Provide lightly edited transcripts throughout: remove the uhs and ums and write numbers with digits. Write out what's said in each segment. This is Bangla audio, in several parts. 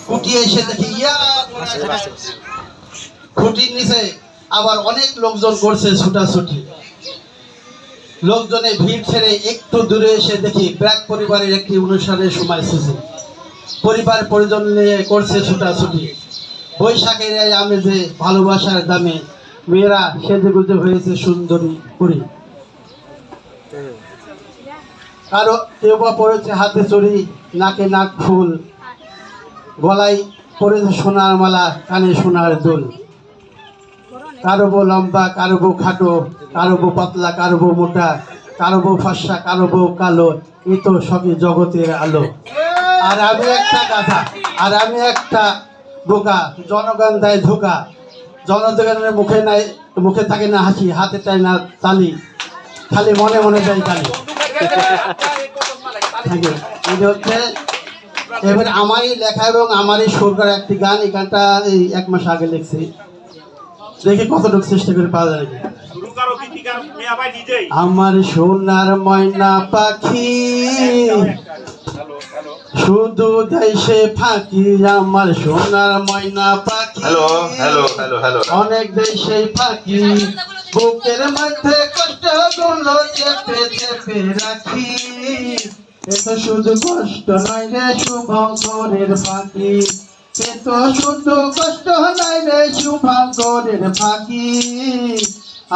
খুঁটি এসে দেখি খুঁটির নিচে আবার অনেক লোকজন করছে ছুটাছুটি। লোকজনে ভিড় ছেড়ে একটু দূরে এসে দেখি ব্র্যাক পরিবারের একটি অনুষ্ঠানের সময় এসেছে। পরিবার পরিজন নিয়ে করছে ছুটাছুটি। বৈশাখের এই আমেজে ভালোবাসার দামে মেয়েরা সেজেগুজে হয়েছে সুন্দরী পরি। কারো কেউ বা পড়েছে হাতে চড়ি, নাকে নাক ফুল, গলায় পড়েছে সোনার মালা, কানে সোনার দুল। কারো বউ লম্বা, কারো বউ খাটো, কারো বউ পাতলা, কারো বউ মোটা, কারো বউ ফর্সা, কারো বউ কালো। এই তো সবই জগতের আলো। আর আমি একটা গাধা, আর আমি একটা বোকা, জনগণ দেয় ধোকা। জনগণের মুখে থাকে না হাসি, হাতে চায় না তালি, খালি মনে মনে যায় গালি। হচ্ছে এবার আমারই লেখা এবং আমারই সুর করা একটি গান। এই গানটা এই 1 মাস আগে লিখছি, দেখি কতটুকু চেষ্টা করে পাওয়া যায়। আমার সোনার ময়না পাখি শুধু দেশে ফাঁকি, আমার সোনার ময়না পাখি অনেক দেশে ফাঁকি। বুকের মধ্যে কষ্ট গুলো চেপে চেপে রাখি, এত শুধু কষ্ট নয় রে শুভঙ্করের ফাঁকি, এত শুধু কষ্ট নয় রে শুভঙ্করের ফাঁকি।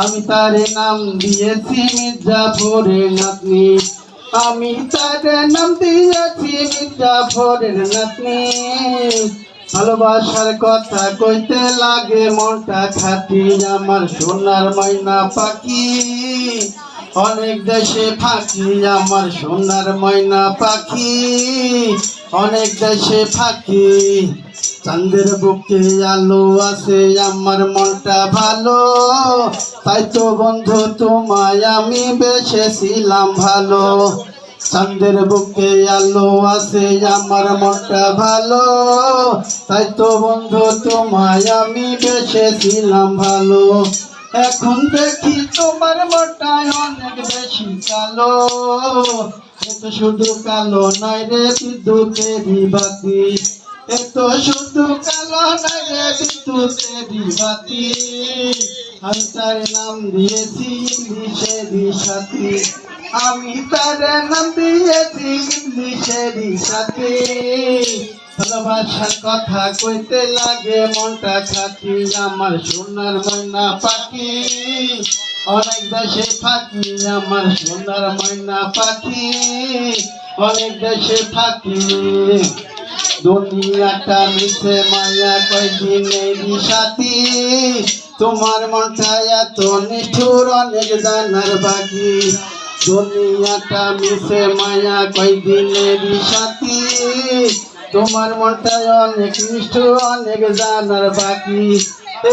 আমি তারে নাম দিয়েছি মির্জাফরের নাতনি, আমি তারে নাম দিয়েছি মির্জাফরের নাতনি। ভালোবাসার কথা কইতে লাগে মনটা খাটি, আমার সোনার ময়না পাখি অনেক দেশে ফাঁকি, আমার সোনার ময়না পাখি অনেক দেশে ফাঁকি। চাঁদের বুকে আলো আছে, আমার মনটা ভালো, তাই তো বন্ধু তোমায় আমি বেসেছিলাম ভালো। চাঁদের বুকে আলো আছে, আমার মনটা ভালো, তাই তো বন্ধু তোমায় আমি বেসেছিলাম ভালো। এখন দেখি তোমার মনটায় অনেক বেশি কালো, এত শুধু কালো নয় রে বিদ্যুতেরই বাতি, এত শুধু কালো নয় রে বিদ্যুতেরই বাতি। আমি তার নাম দিয়েছি ইংলিশেরই সাথী, আমি তার নাম দিয়েছি ইংলিশেরই সাথী। ভালোবাসার কথা কইতে লাগে মনটা খাটি, আমার সোনার ময়না পাখি অনেক দেশে ফাঁকি, আমার সোনার ময়না পাখি অনেক দেশে ফাঁকি। দুনিয়াটা মিশে মায়া কয়দিনেরই সাথী, তোমার মনটা এত নিষ্ঠুর অনেক জানার বাকি। দুনিয়াটা মিশে মায়া কয়দিনেরই সাথী, তোমার মনটা অনেক নিষ্ঠুর অনেক জানার বাকি।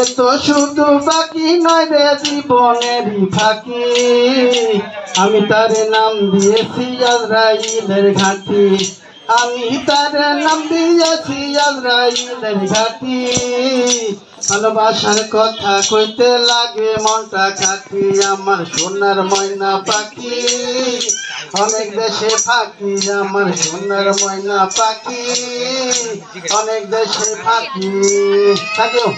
এত শুধু বাকি নয় রে জীবনেরই ফাঁকি, আমি তারে নাম দিয়েছি আজরাইলের ঘাঁটি, আমি তার নাম দিয়েছি আজরাইলের ঘাঁটি। ভালোবাসার কথা কইতে লাগে মনটা খাটি, আমার সোনার ময়না পাখি অনেক দেশে ফাঁকি, আমার সোনার ময়না পাখি অনেক দেশে ফাঁকি। Thank you.